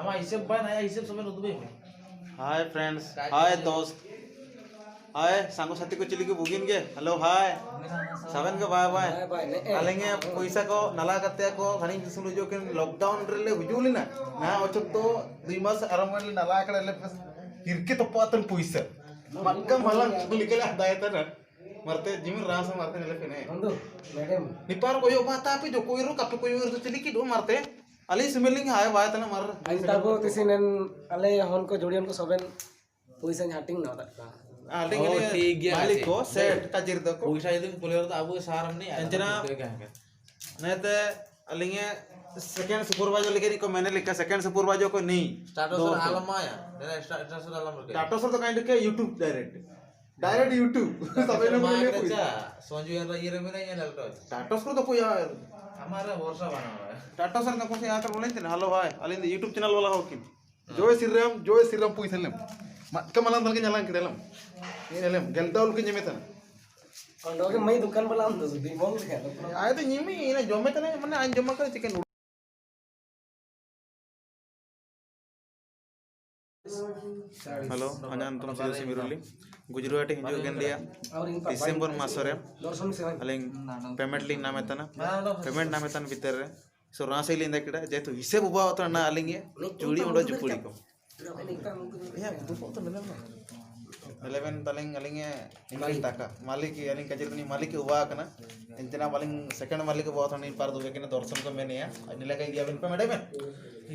हमारा हिसाब बाय नया हिसाब सब नोट बे हाय फ्रेंड्स हाय दोस्त हाय सांगो साथी को चिली के बुगिन के हेलो हाय सावन के बाय बाय अलेंगे पैसा को नला करते को घणी सुन जो के लॉकडाउन रे हुजुलिना ना ओचो तो 2 मास आराम ले नला कड़े किरके तो पातन पैसा मक्का मला लिकले दायता ना मरते जिमिन रास मरते नेले पेने मैडम निपार को यो बाता पे जो कोई रो कप कोई रो चिली की दो मरते अली स्मेलिंग हाय बाय तना मर अंताको तिसिनेन अले हन को जोड़ियन को सबन पैसा हटिंग ना तक आलिंग मालिक को सेट काजिर दो को पैसा यदि पुलिस तो अब सारम नहीं अंजना नेते अलिंग सेकंड सुपरवाइजर लिखे को मैंने लिखा सेकंड सुपरवाइजर को नहीं स्टार्टस आलम आया मेरा स्टार्टस आलम रखे स्टार्टस तो काइंड के YouTube डायरेक्ट YouTube सबे ने बोले अच्छा सोजू यार ये रे में नहीं ललटो स्टार्टस को तो कोई हमारा वर्षा बना हुआ है स्टार्टस सर को से आकर बोले थे हेलो हाय अलिंग YouTube चैनल वाला हो कि जोय श्रीराम पुइसलम मक्का मलान दल के नलां किदलम ये नेलम गेलदाउल के जमेता कंडो के मई दुकान वाला हम तो दिमोल के आए तो निमी इना जमे तने माने आन जमा करे चिकन हेलो अनन तुम से मिरुली गुजरात हिजु गेंदिया डिसेंबर मासरे अलिंग पेमेंट लिंक नामेतना पेमेंट नामेतन भीतर रे सो रासे लिंदा किडा जेतु हिसाब उबा तो ना अलिंग चूड़ी ओडो जुपुड़ी को या तो तो मिलम 11 तलिंग अलिंग इंग्लिश टाका मालिक अलिंग कजरनी मालिक उबा कना इंतना मालिक सेकंड मालिक बहुत नहीं पार दुगे के दर्शन को मैंने या अनिला का दिया पे मैडम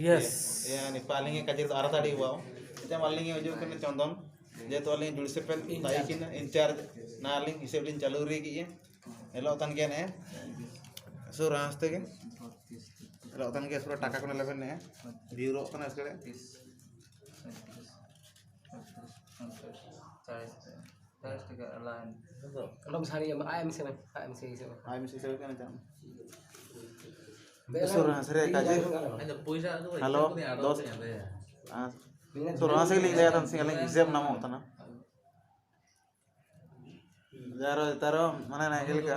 यस या नि पालिंग कजर आरताड़ी हुआ इतना मालिक जो के चंदन जे तो अलिंग जुड़ से पे ताई की इंचार्ज ना अलिंग हिसाब लिंग चालू रे की हेलो तन के ने सो रास्ते के हेलो तन के पूरा टाका को लेवन ने ब्यूरो तन इसके कंडो सारी आईएमसी में आईएमसी से क्या ना सो सरे काजे पैसा हेलो दोस्त सो रासे लिंग दे तन सिंगल हिसाब नाम होता ना यार तारो माने ना हेलका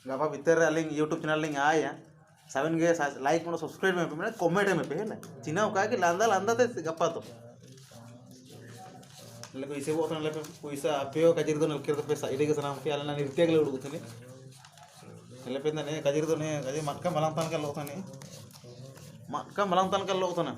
गापा भीतर अलिंग YouTube चैनल लिंग आया सेवन के लाइक मोनो सब्सक्राइब में पे कमेंट में पे है चिना का कि लांदा ते गप्पा तो ले कोई से वो तन ले पैसा पेयो काजिर दो नलके पे साइड के सनाम पे आलना नृत्य के उडु थने ले पे ने काजिर दो ने काजिर मटका मलांतन का लो थने मटका मलांतन का लो थना